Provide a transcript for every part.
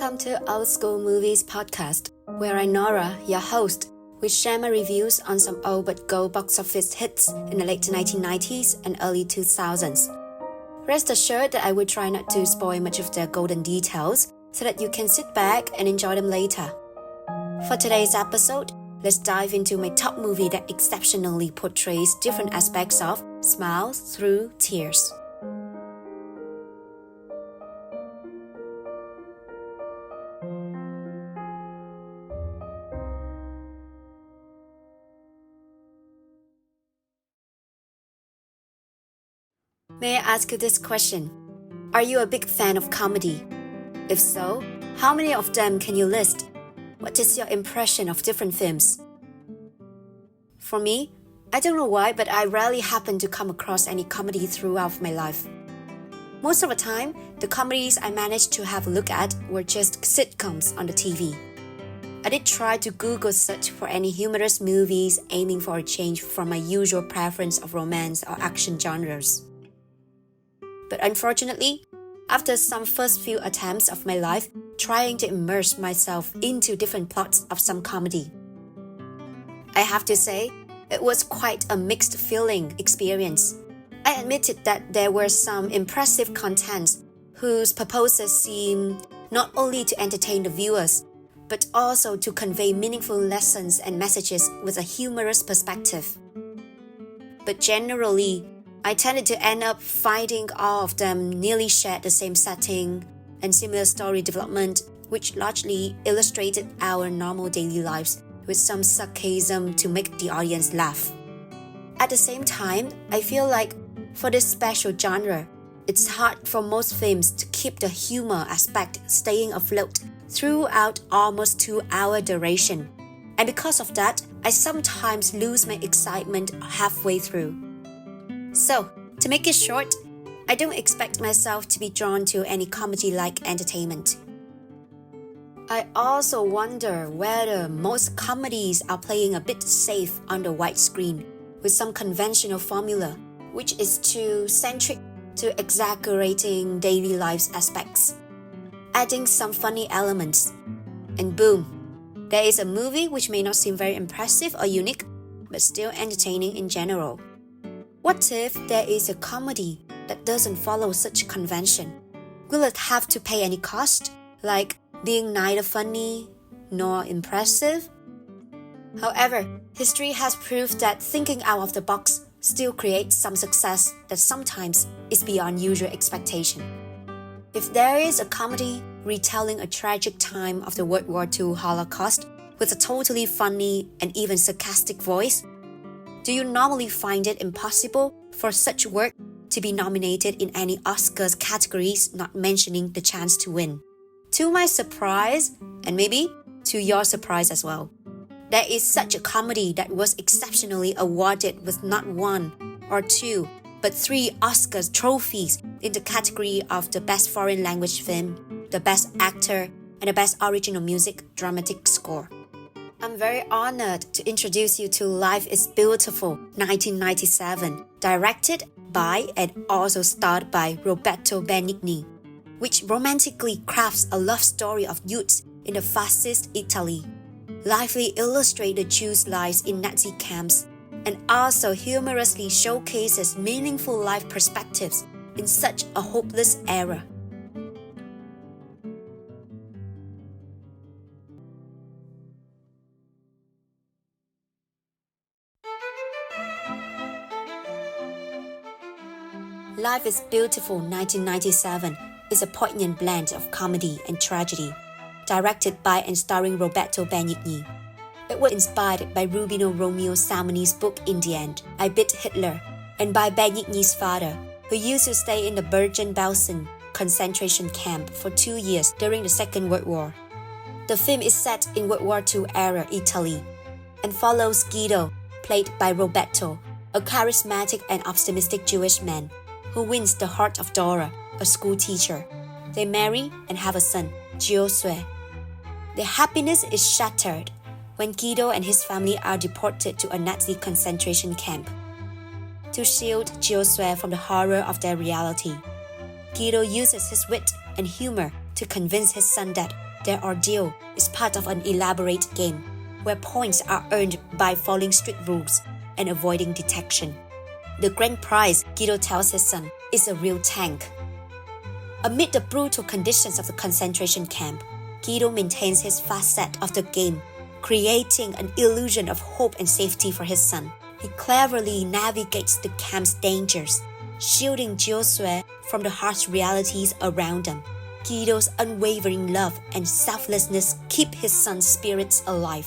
Welcome to Old School Movies podcast, where I, Nora, your host, will share my reviews on some old but gold box office hits in the late 1990s and early 2000s. Rest assured that I will try not to spoil much of their golden details so that you can sit back and enjoy them later. For today's episode, let's dive into my top movie that exceptionally portrays different aspects of smiles through tears. May I ask you this question? Are you a big fan of comedy? If so, how many of them can you list? What is your impression of different films? For me, I don't know why, but I rarely happen to come across any comedy throughout my life. Most of the time, the comedies I managed to have a look at were just sitcoms on the TV. I did try to Google search for any humorous movies aiming for a change from my usual preference of romance or action genres. But unfortunately, after some first few attempts of my life trying to immerse myself into different plots of some comedy, I have to say, it was quite a mixed feeling experience. I admitted that there were some impressive contents whose purposes seemed not only to entertain the viewers, but also to convey meaningful lessons and messages with a humorous perspective. But generally, I tended to end up finding all of them nearly shared the same setting and similar story development, which largely illustrated our normal daily lives with some sarcasm to make the audience laugh. At the same time, I feel like for this special genre, it's hard for most films to keep the humor aspect staying afloat throughout almost 2-hour duration. And because of that, I sometimes lose my excitement halfway through. So, to make it short, I don't expect myself to be drawn to any comedy-like entertainment. I also wonder whether most comedies are playing a bit safe on the widescreen with some conventional formula, which is too centric to exaggerating daily life's aspects, adding some funny elements, and boom, there is a movie which may not seem very impressive or unique, but still entertaining in general. What if there is a comedy that doesn't follow such convention? Will it have to pay any cost, like being neither funny nor impressive? However, history has proved that thinking out of the box still creates some success that sometimes is beyond usual expectation. If there is a comedy retelling a tragic time of the World War II Holocaust with a totally funny and even sarcastic voice, do you normally find it impossible for such work to be nominated in any Oscars categories, not mentioning the chance to win? To my surprise, and maybe to your surprise as well, there is such a comedy that was exceptionally awarded with not 1 or 2, but 3 Oscars trophies in the category of the Best Foreign Language Film, the Best Actor, and the Best Original Music Dramatic Score. I'm very honored to introduce you to Life is Beautiful, 1997, directed by and also starred by Roberto Benigni, which romantically crafts a love story of youths in the fascist Italy, lively illustrates the Jews' lives in Nazi camps, and also humorously showcases meaningful life perspectives in such a hopeless era. Life is Beautiful 1997 is a poignant blend of comedy and tragedy, directed by and starring Roberto Benigni. It was inspired by Rubino Romeo Salmoni's book In the End, I Beat Hitler, and by Benigni's father, who used to stay in the Bergen-Belsen concentration camp for 2 years during the Second World War. The film is set in World War II era Italy and follows Guido, played by Roberto, a charismatic and optimistic Jewish man who wins the heart of Nora, a school teacher. They marry and have a son, Giuseppe. Their happiness is shattered when Guido and his family are deported to a Nazi concentration camp. To shield Giuseppe from the horror of their reality, Guido uses his wit and humor to convince his son that their ordeal is part of an elaborate game, where points are earned by following strict rules and avoiding detection. The grand prize, Guido tells his son, is a real tank. Amid the brutal conditions of the concentration camp, Guido maintains his facet of the game, creating an illusion of hope and safety for his son. He cleverly navigates the camp's dangers, shielding Josue from the harsh realities around them. Guido's unwavering love and selflessness keep his son's spirits alive.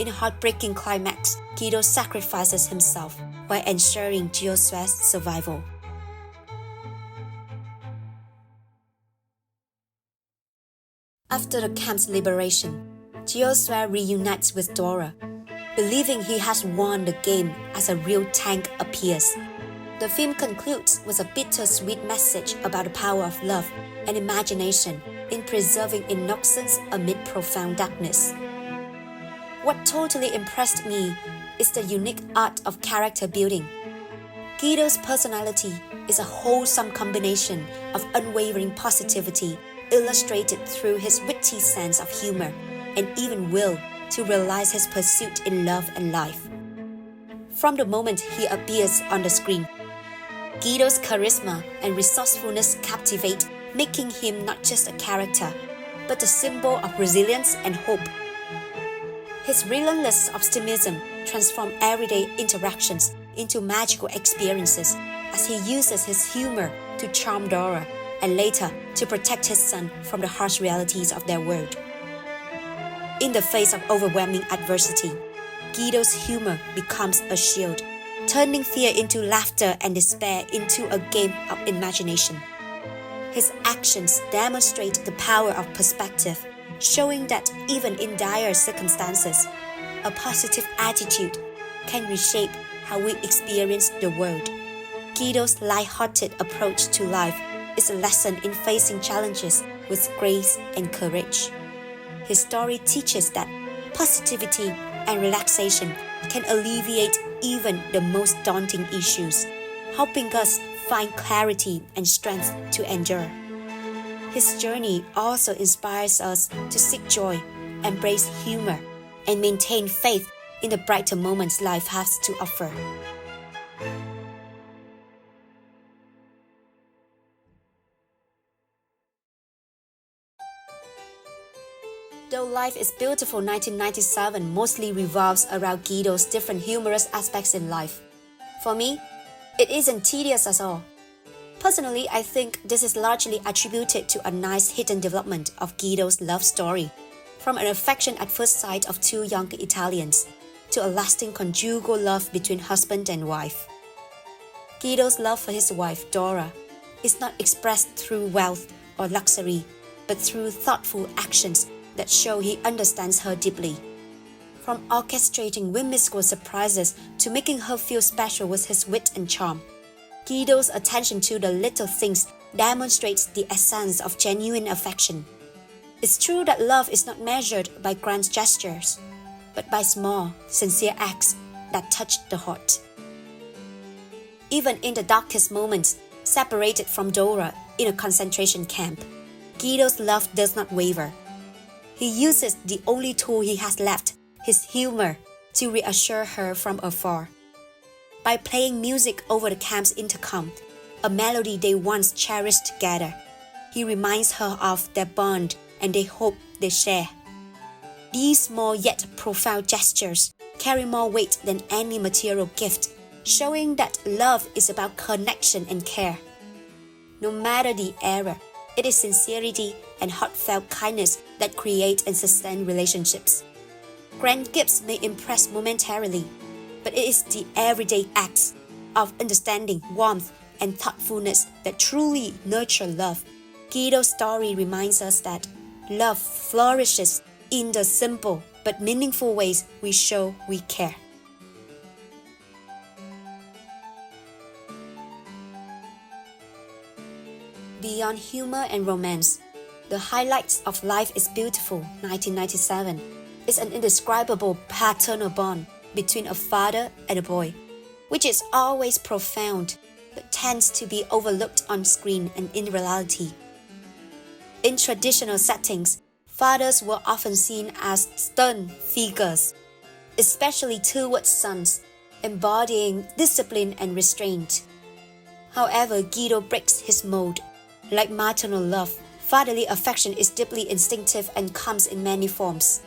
In a heartbreaking climax, Guido sacrifices himself while ensuring Josue's survival. After the camp's liberation, Josue reunites with Nora, believing he has won the game as a real tank appears. The film concludes with a bittersweet message about the power of love and imagination in preserving innocence amid profound darkness. What totally impressed me is the unique art of character building. Guido's personality is a wholesome combination of unwavering positivity illustrated through his witty sense of humor and even will to realize his pursuit in love and life. From the moment he appears on the screen, Guido's charisma and resourcefulness captivate, making him not just a character, but a symbol of resilience and hope. His relentless optimism transforms everyday interactions into magical experiences as he uses his humor to charm Nora and later to protect his son from the harsh realities of their world. In the face of overwhelming adversity, Guido's humor becomes a shield, turning fear into laughter and despair into a game of imagination. His actions demonstrate the power of perspective, showing that even in dire circumstances, a positive attitude can reshape how we experience the world. Guido's light-hearted approach to life is a lesson in facing challenges with grace and courage. His story teaches that positivity and relaxation can alleviate even the most daunting issues, helping us find clarity and strength to endure. His journey also inspires us to seek joy, embrace humor, and maintain faith in the brighter moments life has to offer. Though Life is Beautiful 1997 mostly revolves around Guido's different humorous aspects in life, for me, it isn't tedious at all. Personally, I think this is largely attributed to a nice hidden development of Guido's love story, from an affection at first sight of two young Italians to a lasting conjugal love between husband and wife. Guido's love for his wife, Nora, is not expressed through wealth or luxury, but through thoughtful actions that show he understands her deeply. From orchestrating whimsical surprises to making her feel special with his wit and charm, Guido's attention to the little things demonstrates the essence of genuine affection. It's true that love is not measured by grand gestures, but by small, sincere acts that touch the heart. Even in the darkest moments, separated from Nora in a concentration camp, Guido's love does not waver. He uses the only tool he has left, his humor, to reassure her from afar. By playing music over the camp's intercom, a melody they once cherished together, he reminds her of their bond and the hope they share. These small yet profound gestures carry more weight than any material gift, showing that love is about connection and care. No matter the era, it is sincerity and heartfelt kindness that create and sustain relationships. Grand gifts may impress momentarily, but it is the everyday acts of understanding, warmth, and thoughtfulness that truly nurture love. Guido's story reminds us that love flourishes in the simple but meaningful ways we show we care. Beyond humor and romance, the highlights of Life is Beautiful 1997 is an indescribable paternal bond between a father and a boy, which is always profound but tends to be overlooked on screen and in reality. In traditional settings, fathers were often seen as stern figures, especially towards sons, embodying discipline and restraint. However, Guido breaks his mold. Like maternal love, fatherly affection is deeply instinctive and comes in many forms.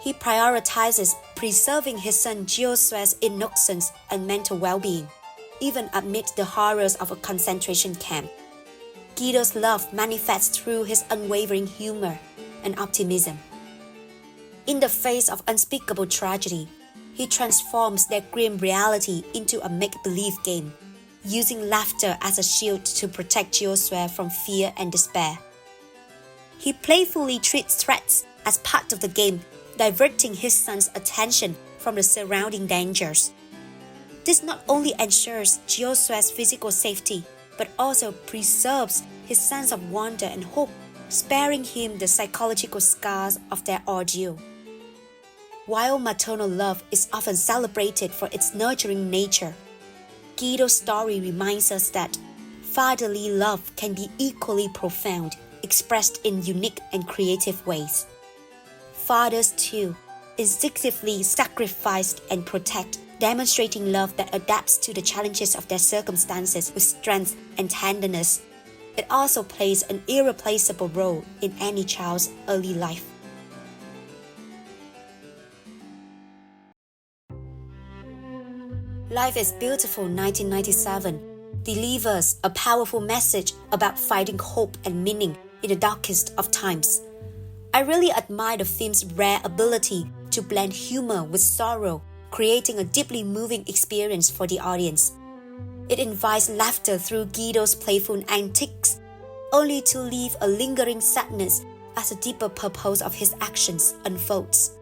He prioritizes preserving his son Josue's innocence and mental well-being, even amid the horrors of a concentration camp. Guido's love manifests through his unwavering humor and optimism. In the face of unspeakable tragedy, he transforms their grim reality into a make-believe game, using laughter as a shield to protect Josue from fear and despair. He playfully treats threats as part of the game, diverting his son's attention from the surrounding dangers. This not only ensures Josue's physical safety, but also preserves his sense of wonder and hope, sparing him the psychological scars of their ordeal. While maternal love is often celebrated for its nurturing nature, Guido's story reminds us that fatherly love can be equally profound, expressed in unique and creative ways. Fathers, too, instinctively sacrifice and protect, demonstrating love that adapts to the challenges of their circumstances with strength and tenderness. It also plays an irreplaceable role in any child's early life. Life is Beautiful 1997 delivers a powerful message about finding hope and meaning in the darkest of times. I really admire the film's rare ability to blend humor with sorrow, creating a deeply moving experience for the audience. It invites laughter through Guido's playful antics, only to leave a lingering sadness as the deeper purpose of his actions unfolds.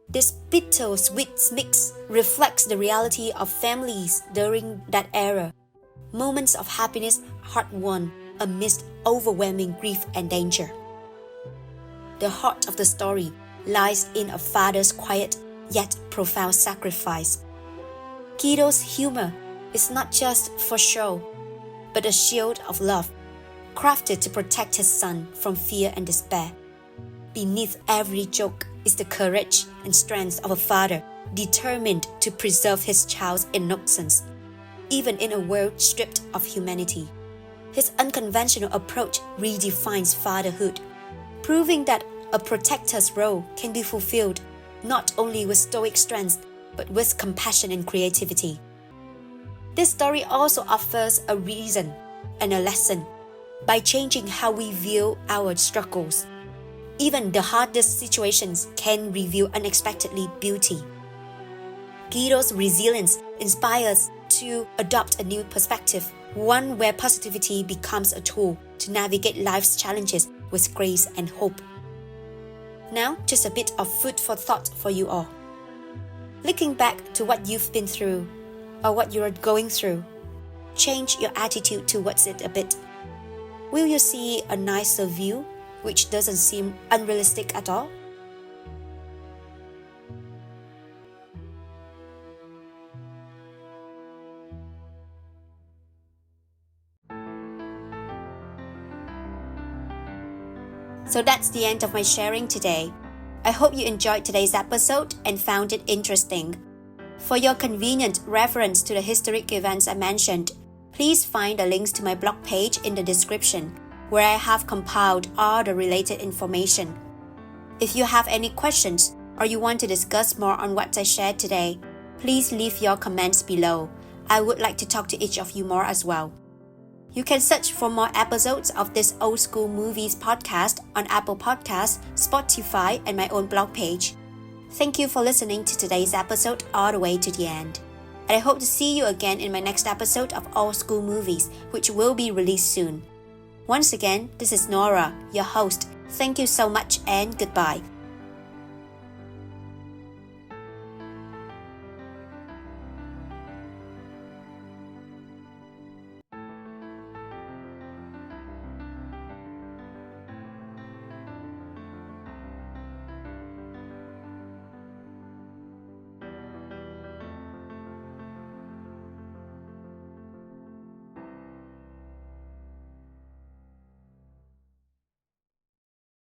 This bittersweet mix reflects the reality of families during that era, moments of happiness heart-won amidst overwhelming grief and danger. The heart of the story lies in a father's quiet yet profound sacrifice. Guido's humor is not just for show, but a shield of love, crafted to protect his son from fear and despair. Beneath every joke is the courage and strength of a father determined to preserve his child's innocence, even in a world stripped of humanity. His unconventional approach redefines fatherhood, proving that a protector's role can be fulfilled not only with stoic strength, but with compassion and creativity. This story also offers a reason and a lesson. By changing how we view our struggles, even the hardest situations can reveal unexpectedly beauty. Guido's resilience inspires to adopt a new perspective, one where positivity becomes a tool to navigate life's challenges with grace and hope. Now, just a bit of food for thought for you all. Looking back to what you've been through, or what you're going through, change your attitude towards it a bit. Will you see a nicer view, which doesn't seem unrealistic at all? So that's the end of my sharing today. I hope you enjoyed today's episode and found it interesting. For your convenient reference to the historic events I mentioned, please find the links to my blog page in the description, where I have compiled all the related information. If you have any questions or you want to discuss more on what I shared today, please leave your comments below. I would like to talk to each of you more as well. You can search for more episodes of this Old School Movies podcast on Apple Podcasts, Spotify, and my own blog page. Thank you for listening to today's episode all the way to the end. And I hope to see you again in my next episode of Old School Movies, which will be released soon. Once again, this is Nora, your host. Thank you so much and goodbye.